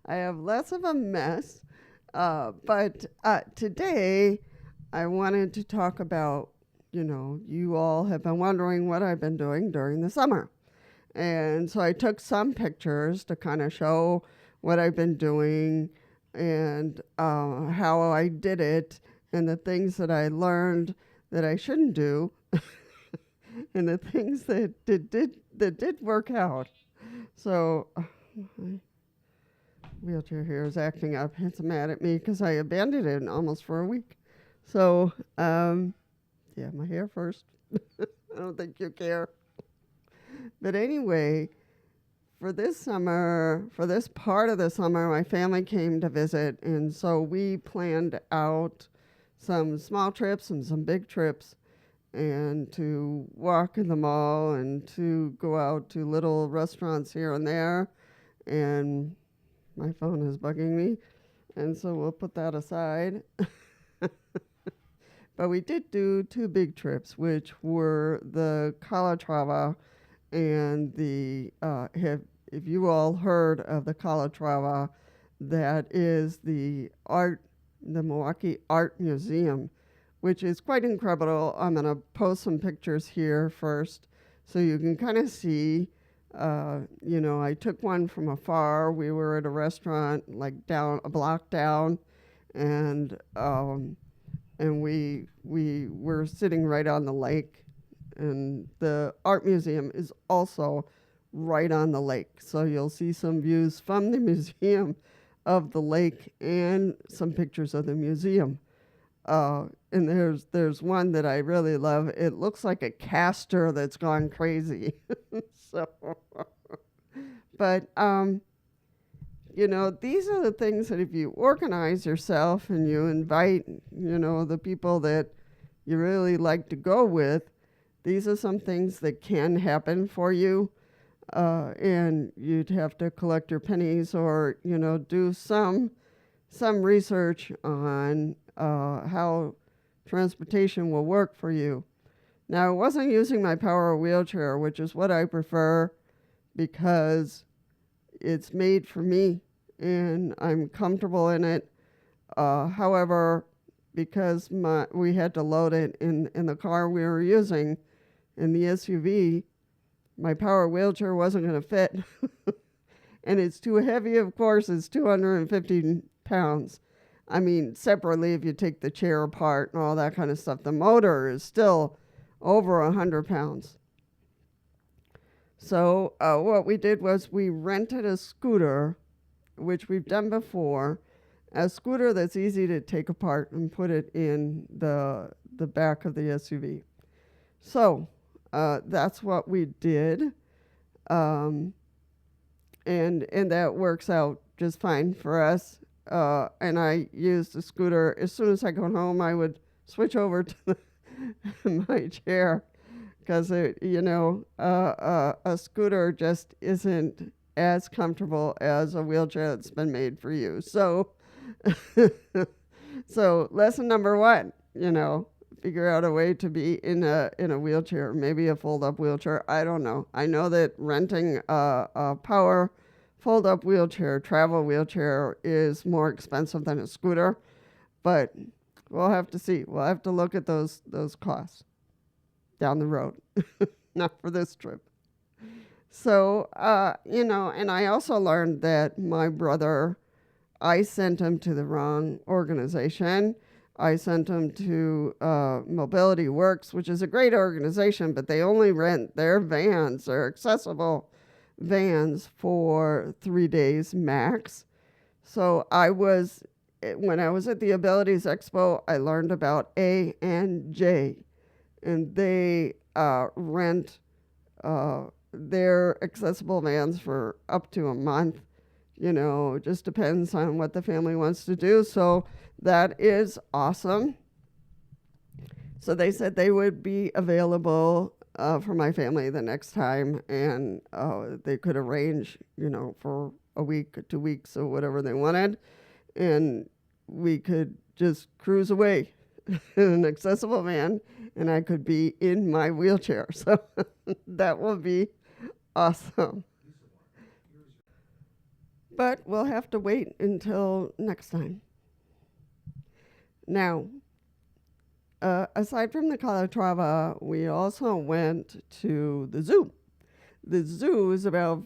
I have less of a mess. But today I wanted to talk about, you all have been wondering what I've been doing during the summer. And so I took some pictures to kind of show what I've been doing and how I did it and the things that I learned that I shouldn't do and the things that did work out. So my wheelchair here is acting up. It's mad at me because I abandoned it almost for a week. So yeah, my hair first. I don't think you care. But anyway, for this summer, for this part of the summer, my family came to visit, and so we planned out some small trips and some big trips, and to walk in the mall and to go out to little restaurants here and there. And my phone is bugging me, and so we'll put that aside. But we did do two big trips, which were the Calatrava and the have if you all heard of the Calatrava, that is the Milwaukee Art Museum, which is quite incredible. I'm gonna post some pictures here first, so you can kind of see. I took one from afar. We were at a restaurant like down a block down, and we were sitting right on the lake, and the art museum is also right on the lake. So you'll see some views from the museum of the lake and some pictures of the museum. And there's one that I really love. It looks like a castor that's gone crazy. So, but these are the things that if you organize yourself and you invite, the people that you really like to go with, these are some things that can happen for you. And you'd have to collect your pennies or, do some research on how transportation will work for you. Now, I wasn't using my power wheelchair, which is what I prefer because it's made for me and I'm comfortable in it. However, because we had to load it in the car we were using, in the SUV, my power wheelchair wasn't going to fit. And it's too heavy, of course. It's 250 pounds. I mean, separately, if you take the chair apart and all that kind of stuff, the motor is still over 100 pounds. So what we did was we rented a scooter, which we've done before, a scooter that's easy to take apart and put it in the back of the SUV. So that's what we did, and that works out just fine for us. And I used the scooter as soon as I got home. I would switch over to my chair because a scooter just isn't as comfortable as a wheelchair that's been made for you. So, so lesson number one, figure out a way to be in a wheelchair, maybe a fold-up wheelchair. I don't know. I know that renting a power fold-up wheelchair, travel wheelchair, is more expensive than a scooter, but we'll have to see. We'll have to look at those costs down the road, not for this trip. So, and I also learned that my brother, I sent him to the wrong organization. I sent him to Mobility Works, which is a great organization, but they only rent their vans, their accessible vans, for 3 days max. So when I was at the Abilities Expo, I learned about A and J, and they rent their accessible vans for up to a month. It just depends on what the family wants to do. So that is awesome. So they said they would be available for my family the next time, and they could arrange, for a week, 2 weeks, or whatever they wanted, and we could just cruise away in an accessible van, and I could be in my wheelchair. So that will be awesome. But we'll have to wait until next time. Now, aside from the Calatrava, we also went to the zoo. The zoo is about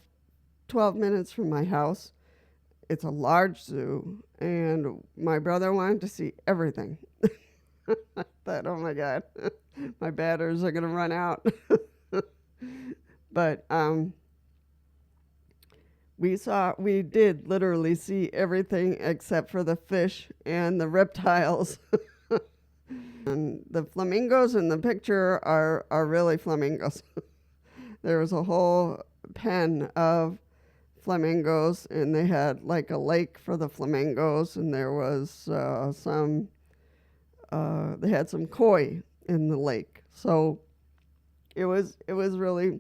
12 minutes from my house. It's a large zoo, and my brother wanted to see everything. I thought, oh my God, my batteries are going to run out. But we did literally see everything except for the fish and the reptiles. And the flamingos in the picture are really flamingos. There was a whole pen of flamingos, and they had like a lake for the flamingos, and there was they had some koi in the lake. So it was really,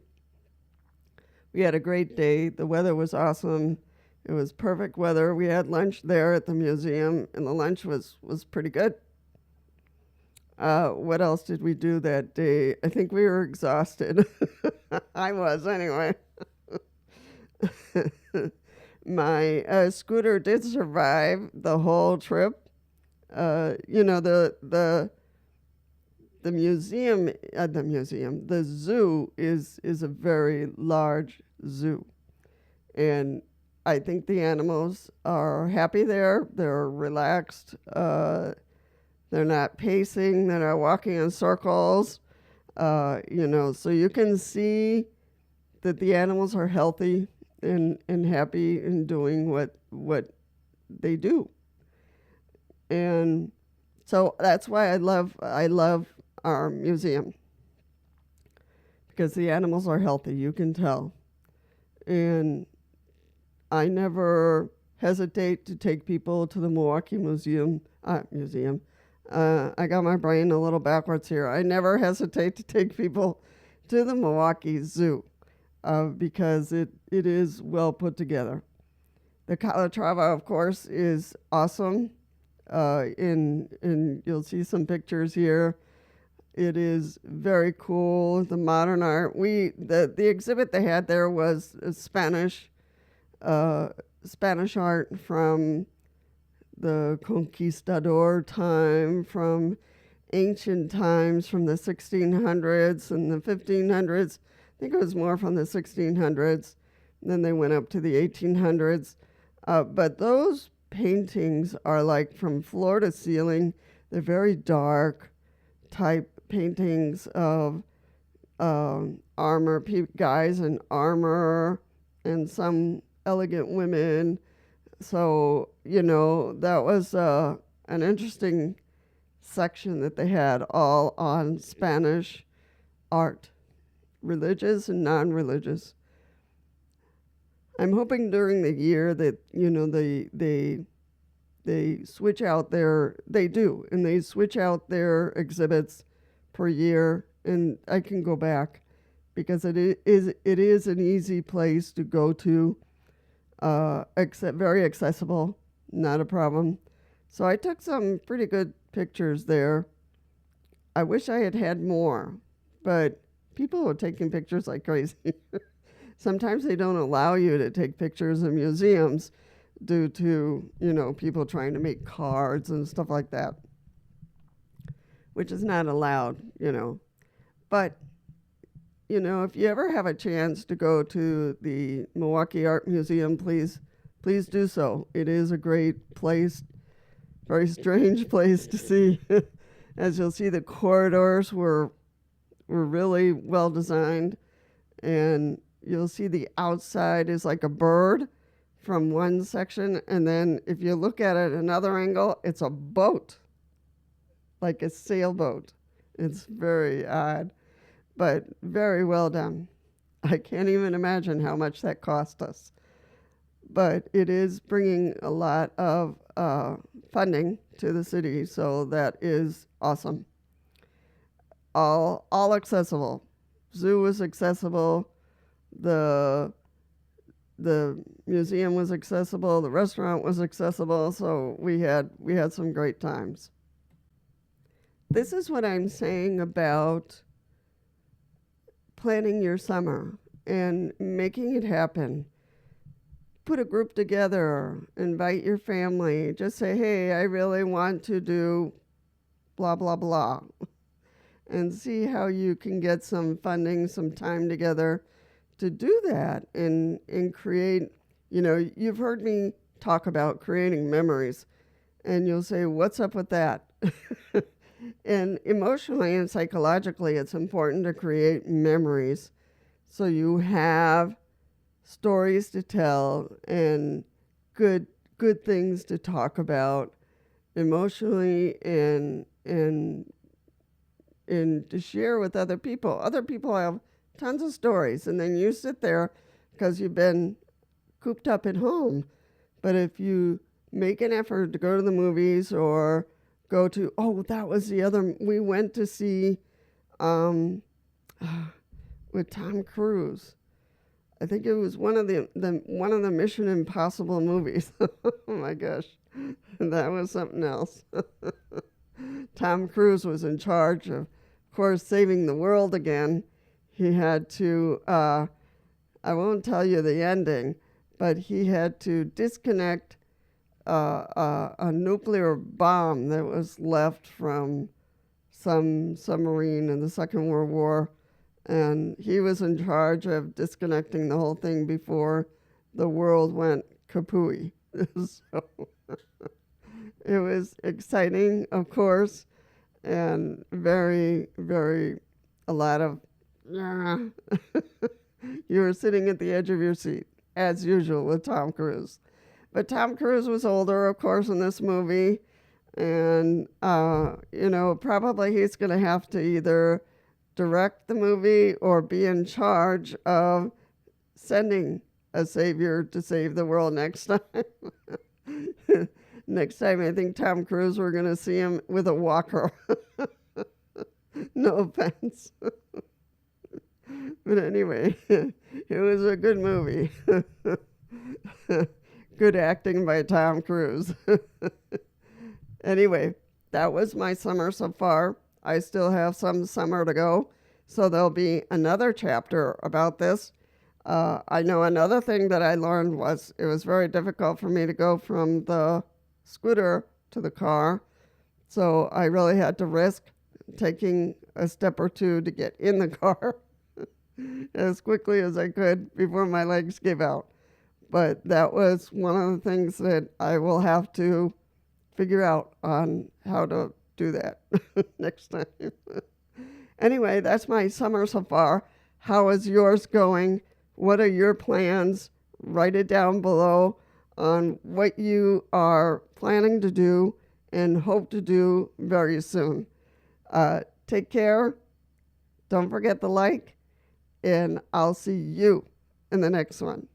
we had a great day. The weather was awesome. It was perfect weather. We had lunch there at the museum, and the lunch was pretty good. What else did we do that day? I think we were exhausted. I was anyway. My scooter did survive the whole trip. The museum, the zoo is a very large zoo, and I think the animals are happy there. They're relaxed. They're not pacing. They're not walking in circles. So you can see that the animals are healthy and happy in doing what they do. And so that's why I love our museum, because the animals are healthy, you can tell. And I never hesitate to take people to the Milwaukee museum. I got my brain a little backwards here. I never hesitate to take people to the Milwaukee Zoo because it is well put together. The Calatrava, of course, is awesome. And you'll see some pictures here. It is very cool. The modern art. The exhibit they had there was Spanish art from the conquistador time, from ancient times, from the 1600s and the 1500s. I think it was more from the 1600s. Then they went up to the 1800s. But those paintings are like from floor to ceiling. They're very dark type paintings of guys in armor, and some elegant women. So, that was an interesting section that they had, all on Spanish art, religious and non-religious. I'm hoping during the year that, they switch out they switch out their exhibits per year, and I can go back, because it is an easy place to go to, very accessible, not a problem. So I took some pretty good pictures there. I wish I had had more, but people are taking pictures like crazy. Sometimes they don't allow you to take pictures in museums due to, people trying to make cards and stuff like that, which is not allowed, But, if you ever have a chance to go to the Milwaukee Art Museum, please do so. It is a great place, very strange place to see. As you'll see, the corridors were really well designed, and you'll see the outside is like a bird from one section, and then if you look at it another angle, it's a boat, like a sailboat. It's very odd, but very well done. I can't even imagine how much that cost us. But it is bringing a lot of funding to the city, so that is awesome. All accessible. Zoo was accessible. The museum was accessible. The restaurant was accessible. So we had some great times. This is what I'm saying about planning your summer and making it happen. put a group together, invite your family, just say, hey, I really want to do blah, blah, blah, and see how you can get some funding, some time together to do that and create, you've heard me talk about creating memories, and you'll say, what's up with that? And emotionally and psychologically, it's important to create memories so you have stories to tell and good things to talk about emotionally and to share with other people. Other people have tons of stories, and then you sit there because you've been cooped up at home. But if you make an effort to go to the movies or go to, that was the other, we went to see with Tom Cruise. I think it was one of the one of the Mission Impossible movies. Oh my gosh, that was something else. Tom Cruise was in charge of course, saving the world again. He had to, I won't tell you the ending, but he had to disconnect a nuclear bomb that was left from some submarine in the Second World War. And he was in charge of disconnecting the whole thing before the world went kapooey. So it was exciting, of course, and very, very, a lot of, you were sitting at the edge of your seat, as usual with Tom Cruise. But Tom Cruise was older, of course, in this movie. And, probably he's going to have to either direct the movie or be in charge of sending a savior to save the world next time. Next time, I think Tom Cruise, we're going to see him with a walker. No offense. But anyway, it was a good movie. Good acting by Tom Cruise. Anyway, that was my summer so far. I still have some summer to go, so there'll be another chapter about this. I know another thing that I learned was it was very difficult for me to go from the scooter to the car, so I really had to risk taking a step or two to get in the car as quickly as I could before my legs gave out. But that was one of the things that I will have to figure out on how to do that next time. Anyway, that's my summer so far. How is yours going? What are your plans? Write it down below on what you are planning to do and hope to do very soon. Take care. Don't forget to like, and I'll see you in the next one.